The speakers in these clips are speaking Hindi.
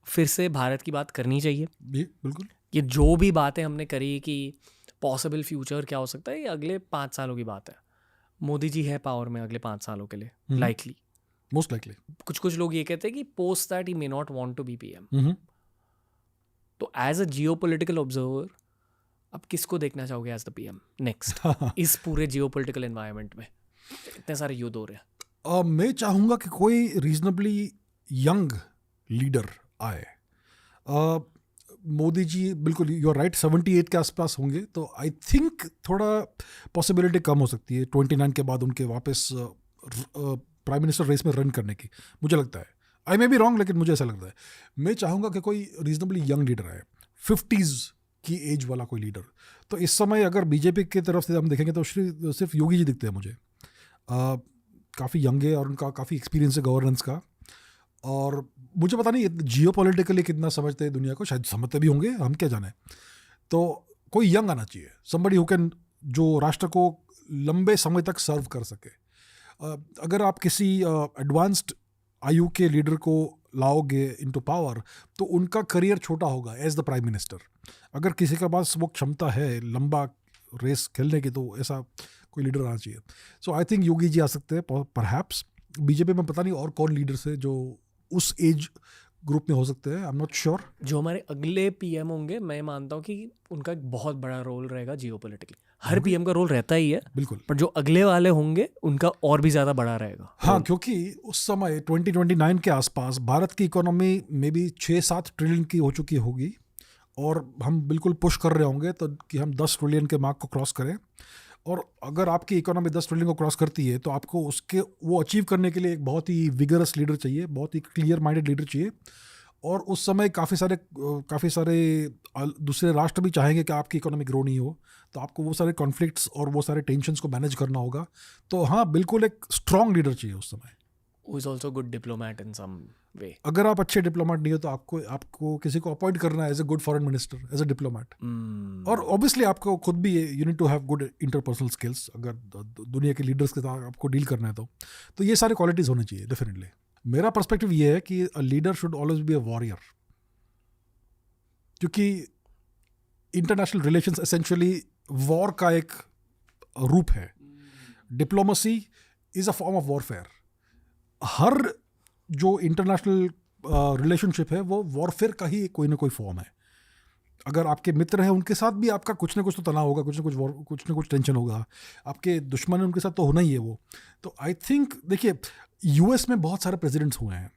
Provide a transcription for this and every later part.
फिर से भारत की बात करनी चाहिए। बिल्कुल। ये जो भी बातें हमने करी कि पॉसिबल फ्यूचर क्या हो सकता है, ये अगले 5 सालों की बात है। मोदी जी है पावर में अगले 5 सालों के लिए, लाइकली, मोस्ट लाइकली। कुछ लोग ये कहते हैं कि post that he may not want to be PM. तो एज अ जियोपॉलिटिकल ऑब्जर्वर अब किसको देखना चाहोगे एज द पीएम नेक्स्ट इस पूरे जियोपॉलिटिकल एनवायरनमेंट में? इतने सारे युद्ध हो रहे हैं। मैं चाहूँगा कि कोई रीजनेबली यंग लीडर आए। मोदी जी बिल्कुल, यू आर राइट, 78 के आसपास होंगे, तो आई थिंक थोड़ा पॉसिबिलिटी कम हो सकती है 29 के बाद उनके वापस प्राइम मिनिस्टर रेस में रन करने की, मुझे लगता है। आई मे बी रॉन्ग, लेकिन मुझे ऐसा लगता है। मैं चाहूँगा कि कोई रीजनेबली यंग लीडर आए, 50s की एज वाला कोई लीडर। तो इस समय अगर बीजेपी की तरफ से हम देखेंगे तो सिर्फ योगी जी दिखते हैं मुझे। काफ़ी यंग है और उनका काफ़ी एक्सपीरियंस है गवर्नेंस का। और मुझे पता नहीं जियोपॉलिटिकली कितना समझते हैं दुनिया को, शायद समझते भी होंगे, हम क्या जाने। तो कोई यंग आना चाहिए, somebody who can, जो राष्ट्र को लंबे समय तक सर्व कर सके। अगर आप किसी एडवांस्ड आयु के लीडर को लाओगे इनटू पावर, तो उनका करियर छोटा होगा एज द प्राइम मिनिस्टर। अगर किसी के पास वो क्षमता है लंबा रेस खेलने की, तो ऐसा कोई लीडर आना चाहिए। सो आई थिंक योगी जी आ सकते हैं परहैप्स। बीजेपी में पता नहीं और कौन लीडर्स है जो उस एज ग्रुप में हो सकते हैं, आई एम नॉट श्योर। जो हमारे अगले पीएम होंगे, मैं मानता हूँ कि उनका एक बहुत बड़ा रोल रहेगा जियोपॉलिटिकली। हर पीएम का रोल रहता ही है, बिल्कुल, पर जो अगले वाले होंगे उनका और भी ज़्यादा बड़ा रहेगा। हाँ, क्योंकि उस समय 2029 के आसपास भारत की इकोनॉमी में भी 6-7 ट्रिलियन की हो चुकी होगी, और हम बिल्कुल पुश कर रहे होंगे तो कि हम 10 ट्रिलियन के मार्क को क्रॉस करें। और अगर आपकी इकोनॉमी 10 ट्रिलियन को क्रॉस करती है, तो आपको वो अचीव करने के लिए एक बहुत ही विगरस लीडर चाहिए, बहुत ही क्लियर माइंडेड लीडर चाहिए। और उस समय काफ़ी सारे दूसरे राष्ट्र भी चाहेंगे कि आपकी इकोनॉमी ग्रो नहीं हो, तो आपको वो सारे कॉन्फ्लिक्ट्स और वो सारे टेंशन्स को मैनेज करना होगा। तो हाँ, बिल्कुल एक स्ट्रॉन्ग लीडर चाहिए उस समय। Who is also good diplomat in some way. अगर आप अच्छे डिप्लोमेट नहीं हो, तो आपको किसी को अपॉइंट करना है as a good foreign minister, as a diplomat. और ऑब्वियसली आपको खुद भी you need to have good interpersonal skills, अगर दुनिया के लीडर्स के साथ आपको डील करना है तो ये सारे क्वालिटीज़ होनी चाहिए डेफिनेटली। मेरा पर्सपेक्टिव ये है कि a leader should always be a warrior, क्योंकि इंटरनेशनल रिलेशंस एसेंशियली वॉर का एक रूप है। Diplomacy is a form of warfare. हर जो इंटरनेशनल रिलेशनशिप है वो वॉरफेयर का ही कोई ना कोई फॉर्म है। अगर आपके मित्र हैं, उनके साथ भी आपका कुछ ना कुछ तो तनाव होगा, कुछ ना कुछ टेंशन होगा। आपके दुश्मन हैं, उनके साथ तो होना ही है वो। तो आई थिंक, देखिए, यूएस में बहुत सारे प्रेसिडेंट्स हुए हैं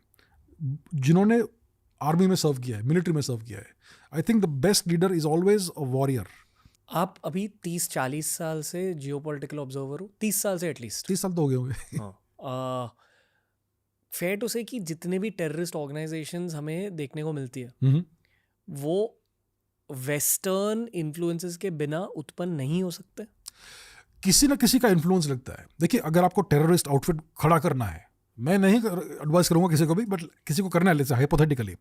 जिन्होंने आर्मी में सर्व किया है, मिलिट्री में सर्व किया है। I think the best leader is always a warrior. आप अभी 30-40 साल से जियोपॉलिटिकल ऑब्जर्वर हो, 30 साल से एटलीस्ट। 30 साल तो हो गए होंगे। फेयर टू से कि जितने भी टेररिस्ट ऑर्गेनाइजेशंस हमें देखने को मिलती है, वो वेस्टर्न इन्फ्लुएंसेस के बिना उत्पन्न नहीं हो सकते। किसी ना किसी का इन्फ्लुएंस लगता है। देखिए, अगर आपको टेररिस्ट आउटफिट खड़ा करना है, मैं नहीं एडवाइस करूंगा किसी को भी, बट किसी को करना है जैसे हाइपोथेटिकली,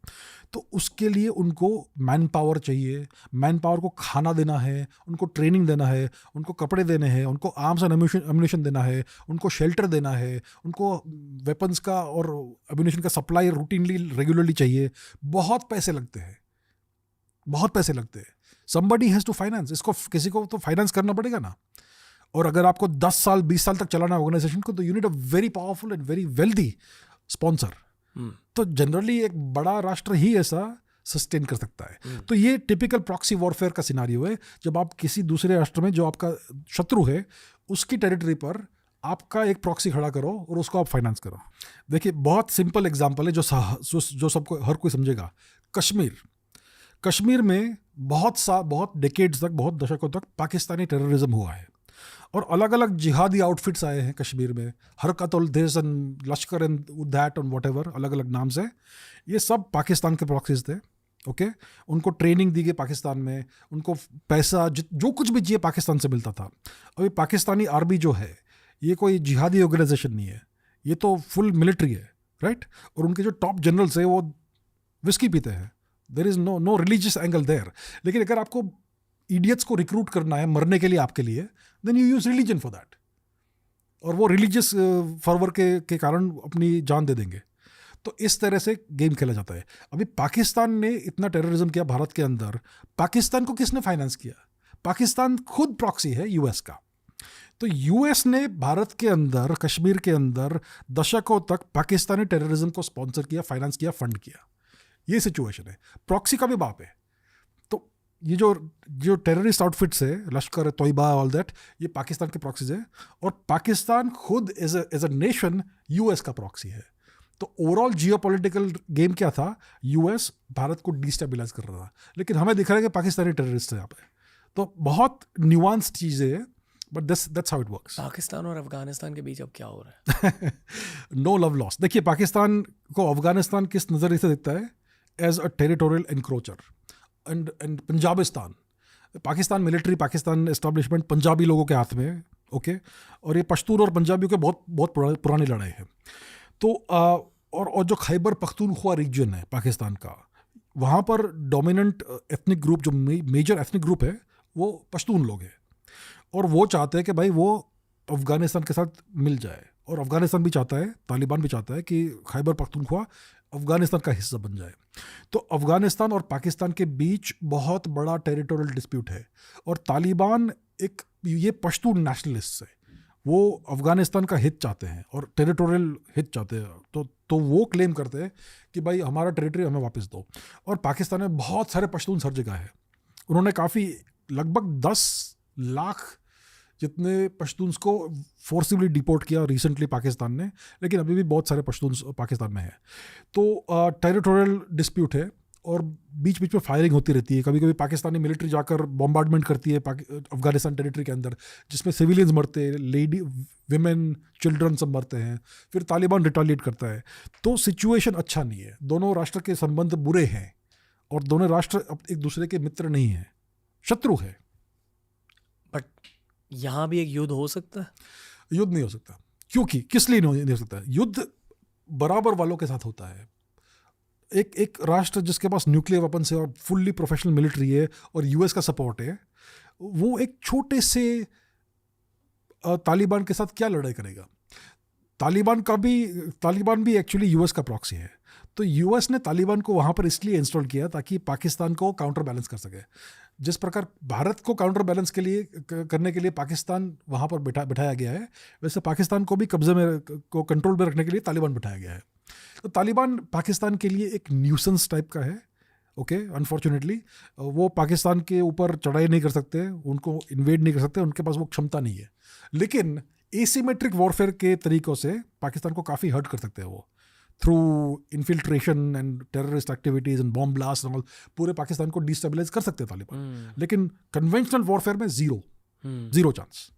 तो उसके लिए उनको मैन पावर चाहिए। मैन पावर को खाना देना है, उनको ट्रेनिंग देना है, उनको कपड़े देने हैं, उनको आर्म्स एंड एम्यूनिशन देना है, उनको शेल्टर देना है, उनको वेपन्स का और एम्यूनिशन का सप्लाई रूटीनली रेगुलरली चाहिए। बहुत पैसे लगते हैं, बहुत पैसे लगते हैं। समबडी हैज़ टू फाइनेंस इसको, किसी को तो फाइनेंस करना पड़ेगा ना। और अगर आपको 10 साल 20 साल तक चलाना है ऑर्गेनाइजेशन को, तो you need a very powerful and very wealthy sponsor. तो जनरली एक बड़ा राष्ट्र ही ऐसा सस्टेन कर सकता है। तो ये टिपिकल प्रॉक्सी वॉरफेयर का सिनारियो है, जब आप किसी दूसरे राष्ट्र में जो आपका शत्रु है उसकी टेरिटरी पर आपका एक प्रॉक्सी खड़ा करो और उसको आप फाइनेंस करो। देखिए, बहुत सिंपल एग्जाम्पल है जो सबको हर कोई समझेगा। कश्मीर में बहुत डेकेड्स तक, बहुत दशकों तक पाकिस्तानी टेररिज्म हुआ है, और अलग अलग जिहादी आउटफिट्स आए हैं कश्मीर में, हरकत-उल देश and Lashkar and that and whatever, अलग अलग नाम से। ये सब पाकिस्तान के प्रॉक्सीज थे। ओके, उनको ट्रेनिंग दी गई पाकिस्तान में, उनको पैसा जो कुछ भी चाहिए पाकिस्तान से मिलता था। अभी पाकिस्तानी आर्मी जो है, ये कोई जिहादी ऑर्गेनाइजेशन नहीं है, ये तो फुल मिलिट्री है, राइट। और उनके जो टॉप जनरल्स हैं वो विस्की पीते हैं। There is no religious angle there. लेकिन अगर आपको इडियट्स को रिक्रूट करना है मरने के लिए आपके लिए, then you use religion for that, और वो रिलीजियस फर्वर के कारण अपनी जान दे देंगे। तो इस तरह से गेम खेला जाता है। अभी पाकिस्तान ने इतना टेररिज्म किया भारत के अंदर, पाकिस्तान को किसने फाइनेंस किया? पाकिस्तान खुद प्रॉक्सी है यूएस का। तो यूएस ने भारत के अंदर, कश्मीर के अंदर दशकों तक पाकिस्तानी टेररिज्म को स्पॉन्सर किया, फाइनेंस किया, फंड किया। ये सिचुएशन है। प्रॉक्सी का भी बाप है। तो ये जो टेररिस्ट आउटफिट्स है, लश्कर, तोयबा, ऑल दैट, ये पाकिस्तान के प्रॉक्सीज है। और पाकिस्तान खुद एज अ नेशन यूएस का प्रॉक्सी है। तो ओवरऑल जियोपॉलिटिकल गेम क्या था? यूएस भारत को डिस्टेबलाइज कर रहा था, लेकिन हमें दिख रहा है कि पाकिस्तानी टेररिस्ट है यहाँ पे। तो बहुत न्यूआंस चीज़ें हैं, but that's how it works. Pakistan और अफगानिस्तान के बीच अब क्या हो रहा है? No love lost. देखिए, पाकिस्तान को अफगानिस्तान किस नज़रिए से देखता है? As a territorial encroacher. And Punjabistan, Pakistan military, Pakistan establishment Punjabi लोगों के हाथ में है, ओके। और ये पश्तून और पंजाबियों के बहुत पुरानी लड़ाई है। तो और जो खैबर पख्तूनख्वा रीजन है पाकिस्तान का, वहाँ पर डोमिनेंट एथनिक ग्रुप, जो मेजर एथनिक ग्रुप है, वो पश्तून लोग हैं। और वो चाहते हैं कि भाई वो अफ़गानिस्तान के साथ मिल जाए, और अफ़गानिस्तान भी चाहता है, तालिबान भी चाहता है कि खैबर पख्तूनख्वा अफ़गानिस्तान का हिस्सा बन जाए। तो अफ़गानिस्तान और पाकिस्तान के बीच बहुत बड़ा टेरिटोरियल डिस्प्यूट है। और तालिबान ये पश्तून नेशनलिस्ट है, वो अफ़गानिस्तान का हित चाहते हैं और टेरिटोरियल हित चाहते हैं। तो वो क्लेम करते हैं कि भाई हमारा टेरिटरी हमें वापस दो। और पाकिस्तान में बहुत सारे पश्तून हर जगह है। उन्होंने काफ़ी, लगभग 10 लाख जितने पश्तून्स को फोर्सिबली डिपोर्ट किया रिसेंटली पाकिस्तान ने, लेकिन अभी भी बहुत सारे पश्तून्स पाकिस्तान में है। तो टेरिटोरियल डिस्प्यूट है और बीच बीच में फायरिंग होती रहती है। कभी कभी पाकिस्तानी मिलिट्री जाकर बॉम्बार्डमेंट करती है अफगानिस्तान टेरिटरी के अंदर, जिसमें सिविलियंस मरते हैं, लेडी, विमेन, चिल्ड्रन सब मरते हैं। फिर तालिबान रिटालिएट करता है। तो सिचुएशन अच्छा नहीं है। दोनों राष्ट्र के संबंध बुरे हैं और दोनों राष्ट्र एक दूसरे के मित्र नहीं हैं, शत्रु है। बट यहाँ भी एक युद्ध हो सकता है? युद्ध नहीं हो सकता। क्योंकि किस लिए नहीं हो सकता? युद्ध बराबर वालों के साथ होता है। एक राष्ट्र जिसके पास न्यूक्लियर वेपन्स है और फुल्ली प्रोफेशनल मिलिट्री है और यूएस का सपोर्ट है, वो एक छोटे से तालिबान के साथ क्या लड़ाई करेगा? तालिबान भी एक्चुअली यूएस का प्रॉक्सी है। तो यूएस ने तालिबान को वहाँ पर इसलिए इंस्टॉल किया ताकि पाकिस्तान को काउंटर बैलेंस कर सके। जिस प्रकार भारत को काउंटर बैलेंस करने के लिए पाकिस्तान वहाँ पर बिठाया गया है, वैसे पाकिस्तान को भी कब्जे में को कंट्रोल में रखने के लिए तालिबान बिठाया गया है। तो तालिबान पाकिस्तान के लिए एक न्यूसेंस टाइप का है, ओके। अनफॉर्चुनेटली वो पाकिस्तान के ऊपर चढ़ाई नहीं कर सकते, उनको इन्वेड नहीं कर सकते, उनके पास वो क्षमता नहीं है। लेकिन एसिमेट्रिक वॉरफेयर के तरीक़ों से पाकिस्तान को काफ़ी हर्ट कर सकते हैं वो, through infiltration and terrorist activities and bomb blast and all. पूरे पाकिस्तान को डिस्टेबलाइज कर सकते हैं तालिबान। लेकिन कन्वेंशनल वॉरफेयर में जीरो चांस।